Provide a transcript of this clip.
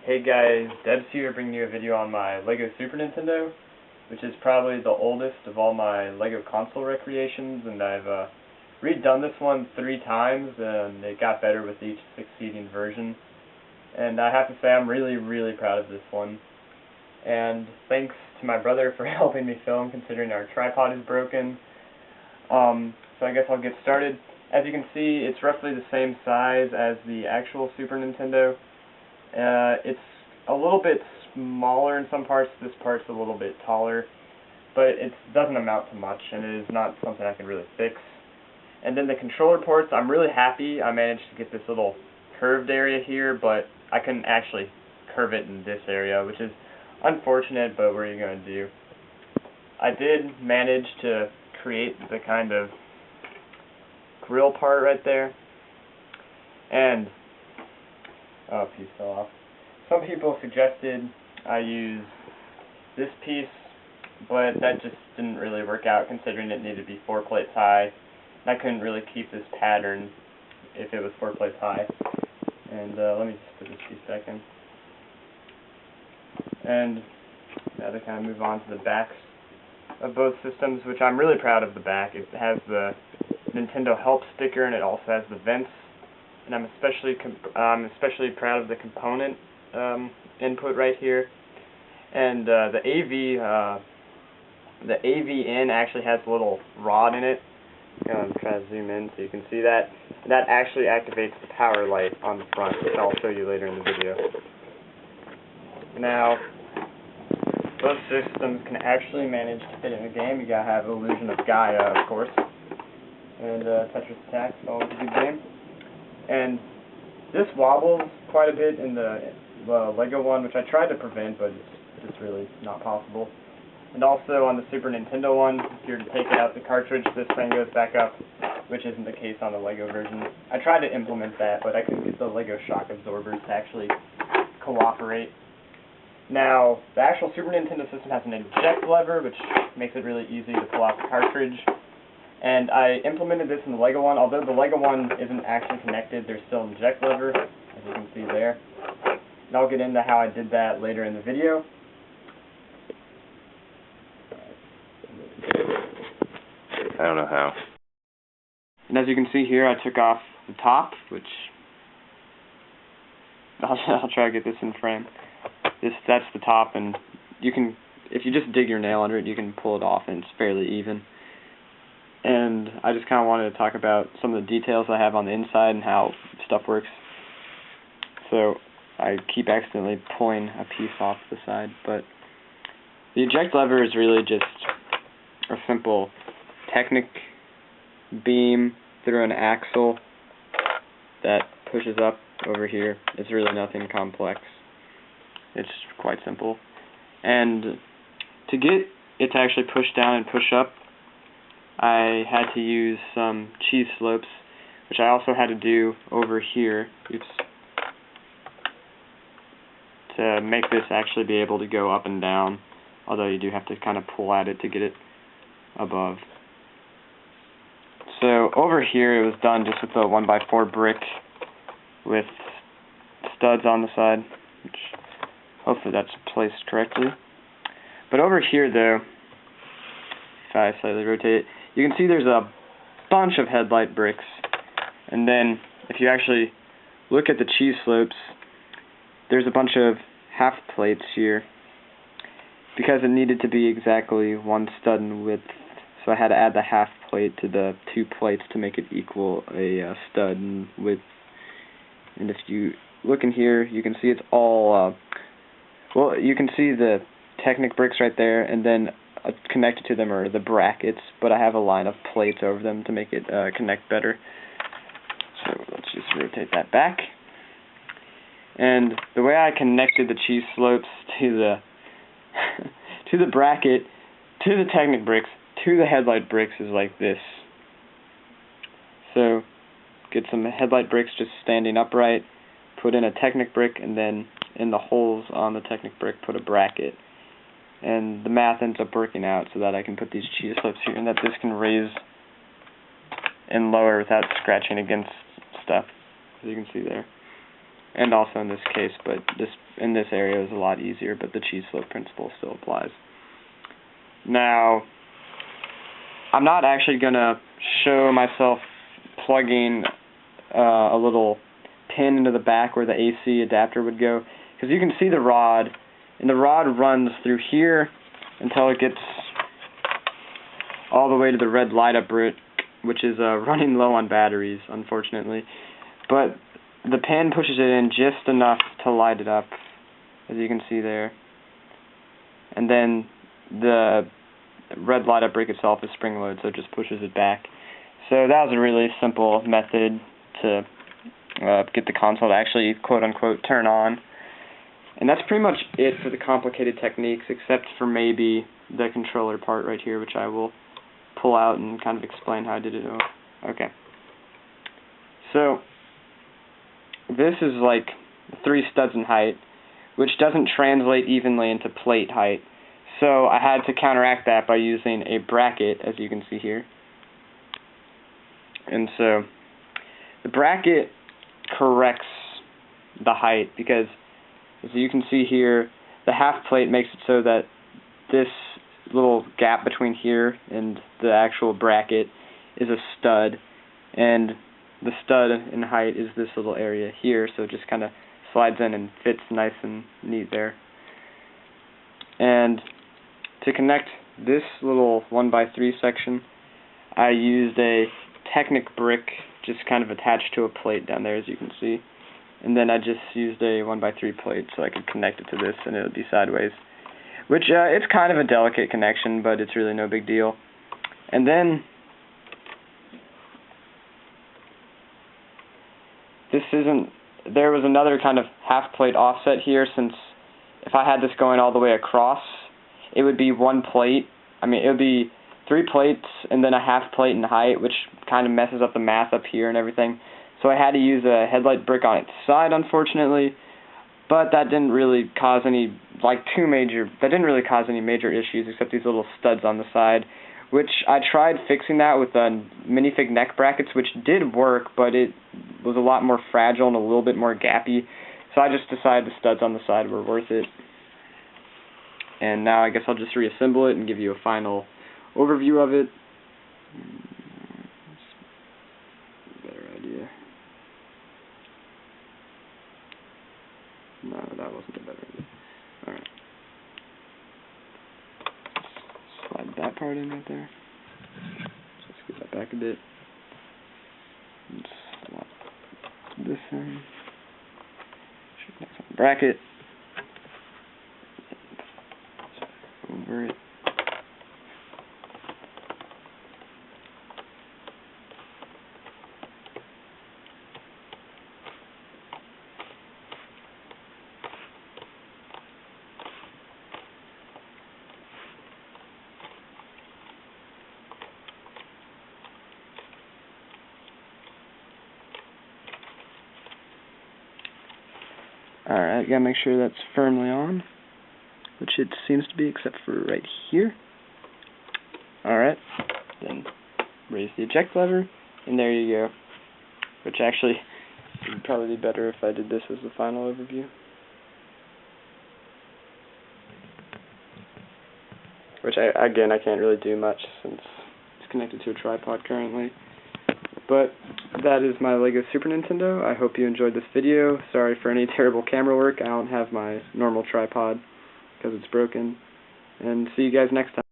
Hey guys, Debs here bringing you a video on my LEGO Super Nintendo, which is probably the oldest of all my LEGO console recreations, and I've redone this one 3 times, and it got better with each succeeding version. And I have to say I'm really proud of this one. And thanks to my brother for helping me film, considering our tripod is broken. So I guess I'll get started. As you can see, it's roughly the same size as the actual Super Nintendo. It's a little bit smaller in some parts. This part's a little bit taller, but it doesn't amount to much, and it is not something I can really fix. And then the controller ports, I'm really happy I managed to get this little curved area here, but I couldn't actually curve it in this area, which is unfortunate, but what are you going to do? I did manage to create the kind of grill part right there, and oh, piece fell off. Some people suggested I use this piece, but that just didn't really work out considering it needed to be 4 plates high. And I couldn't really keep this pattern if it was 4 plates high. And let me just put this piece back in. And now to kind of move on to the backs of both systems, which I'm really proud of the back. It has the Nintendo Help sticker, and it also has the vents. And I'm especially proud of the component input right here. And the AV in actually has a little rod in it. I'm try to zoom in so you can see that. That actually activates the power light on the front, which I'll show you later in the video. Now, both systems can actually manage to fit in a game. You gotta have Illusion of Gaia, of course, and Tetris Attack, so it's a good game. And this wobbles quite a bit in the LEGO one, which I tried to prevent, but it's just really not possible. And also on the Super Nintendo one, if you were to take it out the cartridge, this thing goes back up, which isn't the case on the LEGO version. I tried to implement that, but I couldn't get the LEGO shock absorbers to actually cooperate. Now, the actual Super Nintendo system has an eject lever, which makes it really easy to pull out the cartridge. And I implemented this in the LEGO one. Although the LEGO one isn't actually connected, there's still an eject lever, as you can see there. And I'll get into how I did that later in the video. I don't know how. And as you can see here, I took off the top, which I'll try to get this in frame. That's the top, and you can, if you just dig your nail under it, you can pull it off, and it's fairly even. And I just kind of wanted to talk about some of the details I have on the inside and how stuff works. So I keep accidentally pulling a piece off the side, but the eject lever is really just a simple Technic beam through an axle that pushes up over here. It's really nothing complex. It's quite simple. And to get it to actually push down and push up, I had to use some cheese slopes, which I also had to do over here, to make this actually be able to go up and down, although you do have to kind of pull at it to get it above. So over here it was done just with a 1x4 brick with studs on the side, which hopefully that's placed correctly. But over here though, if I slightly rotate it, you can see there's a bunch of headlight bricks. And then if you actually look at the cheese slopes, there's a bunch of half plates here because it needed to be exactly 1 stud in width. So I had to add the half plate to the 2 plates to make it equal a stud in width. And if you look in here, you can see it's all, well, you can see the Technic bricks right there, and then connected to them are the brackets, but I have a line of plates over them to make it connect better. So let's just rotate that back. And the way I connected the cheese slopes to the to the bracket, to the Technic bricks, to the headlight bricks is like this. So get some headlight bricks just standing upright, put in a Technic brick, and then in the holes on the Technic brick put a bracket. And the math ends up working out so that I can put these cheese slopes here and that this can raise and lower without scratching against stuff, as you can see there. and also in this case, but in this area is a lot easier, but the cheese slope principle still applies. Now, I'm not actually going to show myself plugging a little pin into the back where the AC adapter would go, because you can see the rod, and the rod runs through here until it gets all the way to the red light-up brick, which is running low on batteries, unfortunately. But the pin pushes it in just enough to light it up, as you can see there. And then the red light-up brick itself is spring-loaded, so it just pushes it back. So that was a really simple method to get the console to actually, quote-unquote, turn on. And that's pretty much it for the complicated techniques, except for maybe the controller part right here, which I will pull out and kind of explain how I did it. Okay. So, this is like 3 studs in height, which doesn't translate evenly into plate height. So I had to counteract that by using a bracket, as you can see here. And so the bracket corrects the height, because as you can see here, the half plate makes it so that this little gap between here and the actual bracket is a stud, and the stud in height is this little area here, so it just kind of slides in and fits nice and neat there. And to connect this little 1x3 section, I used a Technic brick just kind of attached to a plate down there, as you can see. And then I just used a 1x3 plate so I could connect it to this, and it would be sideways. Which, it's kind of a delicate connection, but it's really no big deal. And then, there was another kind of half plate offset here, since if I had this going all the way across, it would be one plate. I mean, it would be 3 plates and then a half plate in height, which kind of messes up the math up here and everything. So I had to use a headlight brick on its side, unfortunately, but that didn't really cause any, that didn't really cause any major issues except these little studs on the side, which I tried fixing that with the minifig neck brackets, which did work, but it was a lot more fragile and a little bit more gappy, so I just decided the studs on the side were worth it. And now I guess I'll just reassemble it and give you a final overview of it. Better idea. No, that wasn't a better idea. Alright. Slide that part in right there. Just get that back a bit. And slide this in. Next on the bracket. Over it. Alright, gotta make sure that's firmly on, which it seems to be except for right here. Alright, then raise the eject lever, and there you go. Which actually would probably be better if I did this as the final overview. Which, again, I can't really do much since it's connected to a tripod currently. But that is my LEGO Super Nintendo. I hope you enjoyed this video. Sorry for any terrible camera work. I don't have my normal tripod because it's broken. And see you guys next time.